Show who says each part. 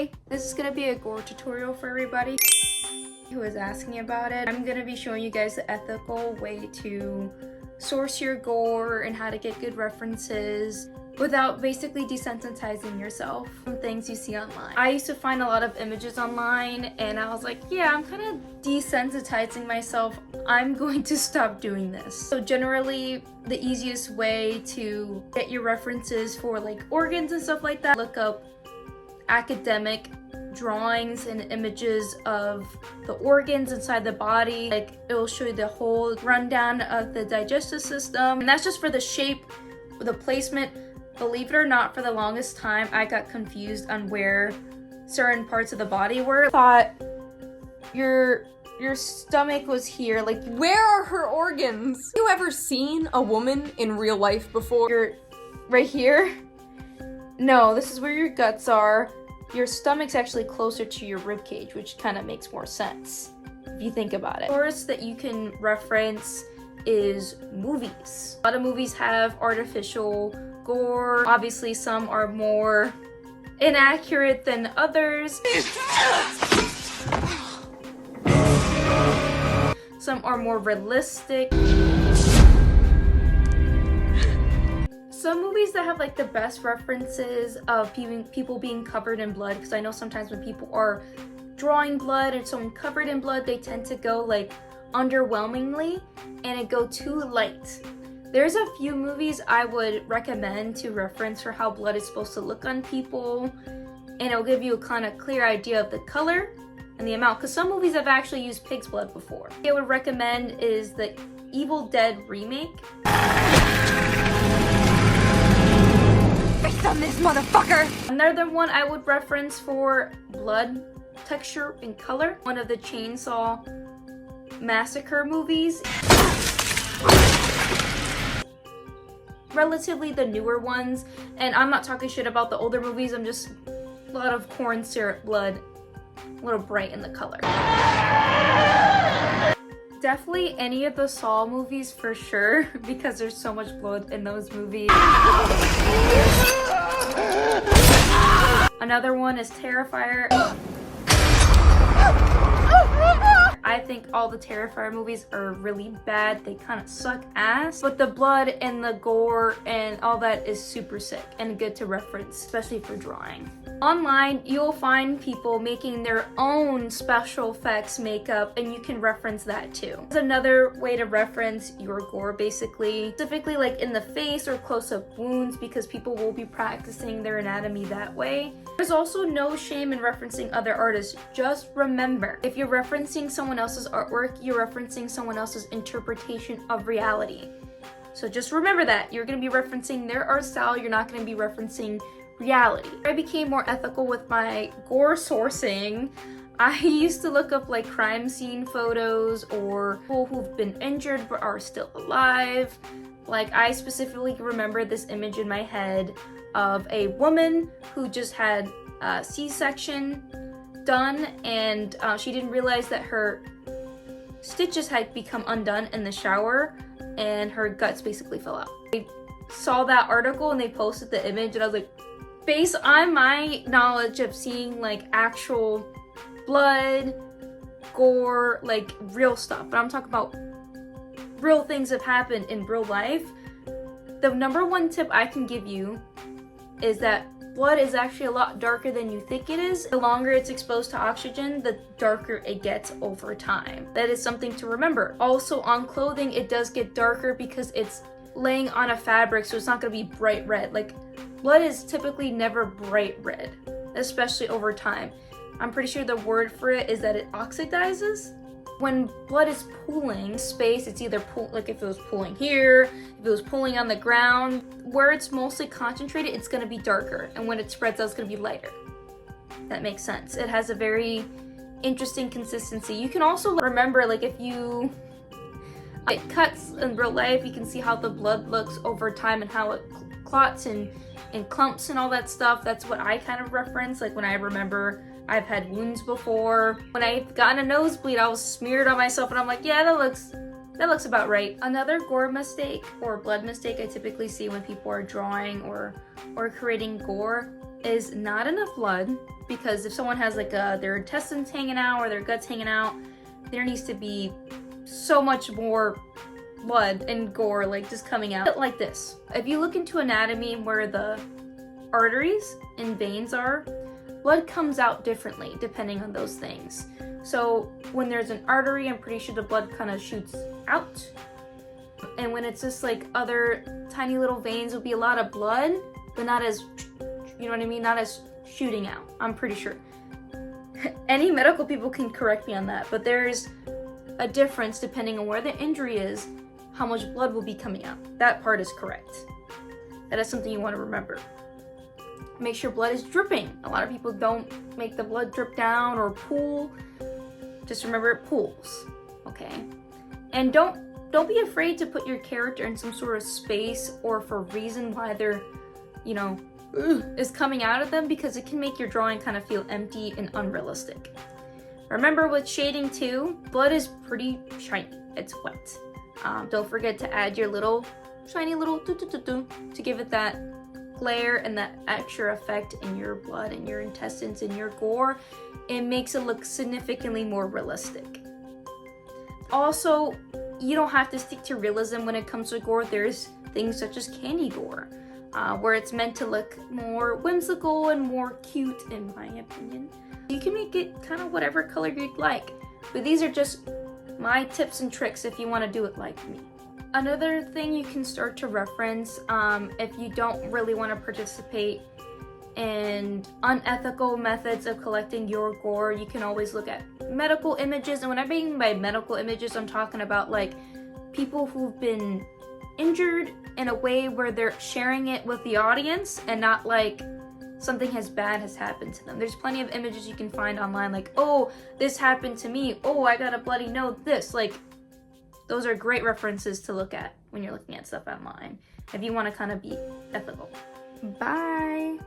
Speaker 1: Hey, this is gonna be a gore tutorial for everybody who is asking about it. I'm gonna be showing you guys the ethical way to source your gore and how to get good references without basically desensitizing yourself from things you see online. I used to find a lot of images online and I was like, yeah, I'm kind of desensitizing myself. I'm going to stop doing this. So generally, the easiest way to get your references for like organs and stuff like that, look up academic drawings and images of the organs inside the body. Like, it will show you the whole rundown of the digestive system, and that's just for the shape, the placement. Believe it or not, for the longest time I got confused on where certain parts of the body were. I thought your stomach was here. Like,
Speaker 2: where are her organs? Have you ever seen a woman in real life before?
Speaker 1: You're right here. No, this is where your guts are. Your stomach's actually closer to your rib cage, which kind of makes more sense if you think about it. The source that you can reference is movies. A lot of movies have artificial gore. Obviously, some are more inaccurate than others. Some are more realistic. Some movies that have like the best references of people being covered in blood, because I know sometimes when people are drawing blood and someone covered in blood, they tend to go like underwhelmingly and it go too light. There's a few movies I would recommend to reference for how blood is supposed to look on people, and it'll give you a kind of clear idea of the color and the amount, because some movies have actually used pig's blood before. What I would recommend is the Evil Dead remake.
Speaker 2: Based on this motherfucker!
Speaker 1: Another one I would reference for blood texture and color, one of the Chainsaw Massacre movies. Relatively the newer ones, and I'm not talking shit about the older movies, I'm just a lot of corn syrup blood, a little bright in the color. Definitely any of the Saw movies for sure, because there's so much blood in those movies. Another one is Terrifier. I think all the Terrifier movies are really bad. They kind of suck ass. But the blood and the gore and all that is super sick and good to reference, especially for drawing. Online, you'll find people making their own special effects makeup, and you can reference that too. It's another way to reference your gore, basically. Specifically like in the face or close-up wounds, because people will be practicing their anatomy that way. There's also no shame in referencing other artists. Just remember, if you're referencing someone else's artwork, you're referencing someone else's interpretation of reality. So just remember that. You're going to be referencing their art style, you're not going to be referencing reality. I became more ethical with my gore sourcing. I used to look up like crime scene photos or people who've been injured but are still alive. Like, I specifically remember this image in my head of a woman who just had a C-section done, and she didn't realize that her stitches had become undone in the shower and her guts basically fell out. I saw that article and they posted the image, and I was like, based on my knowledge of seeing like actual blood, gore, like real stuff, but I'm talking about real things that have happened in real life, the number one tip I can give you is that blood is actually a lot darker than you think it is. The longer it's exposed to oxygen, the darker it gets over time. That is something to remember. Also, on clothing, it does get darker because it's laying on a fabric, so it's not going to be bright red. Like, blood is typically never bright red, especially over time. I'm pretty sure the word for it is that it oxidizes. When blood is pooling space, it's either like if it was pooling here, if it was pooling on the ground, where it's mostly concentrated, it's going to be darker, and when it spreads out, it's going to be lighter. That makes sense. It has a very interesting consistency. You can also remember, like, if you it cuts in real life, you can see how the blood looks over time and how it clots and clumps and all that stuff. That's what I kind of reference, like when I remember I've had wounds before. When I've gotten a nosebleed, I was smeared on myself and I'm like, yeah, that looks about right. Another gore mistake or blood mistake I typically see when people are drawing or creating gore is not enough blood, because if someone has like their intestines hanging out or their guts hanging out, there needs to be so much more blood and gore like just coming out like this. If you look into anatomy where the arteries and veins are, blood comes out differently depending on those things. So when there's an artery, I'm pretty sure the blood kind of shoots out. And when it's just like other tiny little veins, will be a lot of blood, but not as, you know what I mean? Not as shooting out, I'm pretty sure. Any medical people can correct me on that, but there's a difference depending on where the injury is, how much blood will be coming out. That part is correct. That is something you want to remember. Make sure blood is dripping. A lot of people don't make the blood drip down or pool. Just remember it pools, okay? And don't be afraid to put your character in some sort of space or for a reason why they're, you know, is coming out of them, because it can make your drawing kind of feel empty and unrealistic. Remember with shading too, blood is pretty shiny. It's wet. Don't forget to add your little shiny little to give it that glare and that extra effect in your blood and your intestines and your gore. It makes it look significantly more realistic. Also, you don't have to stick to realism when it comes to gore. There's things such as candy gore, where it's meant to look more whimsical and more cute, in my opinion. You can make it kind of whatever color you'd like, but these are just my tips and tricks if you want to do it like me. Another thing you can start to reference, if you don't really want to participate in unethical methods of collecting your gore, you can always look at medical images. And when I mean by medical images, I'm talking about like people who've been injured in a way where they're sharing it with the audience and not like something bad has happened to them. There's plenty of images you can find online like, oh, this happened to me, oh, I got a bloody nose, this. Like, those are great references to look at when you're looking at stuff online if you want to kind of be ethical. Bye!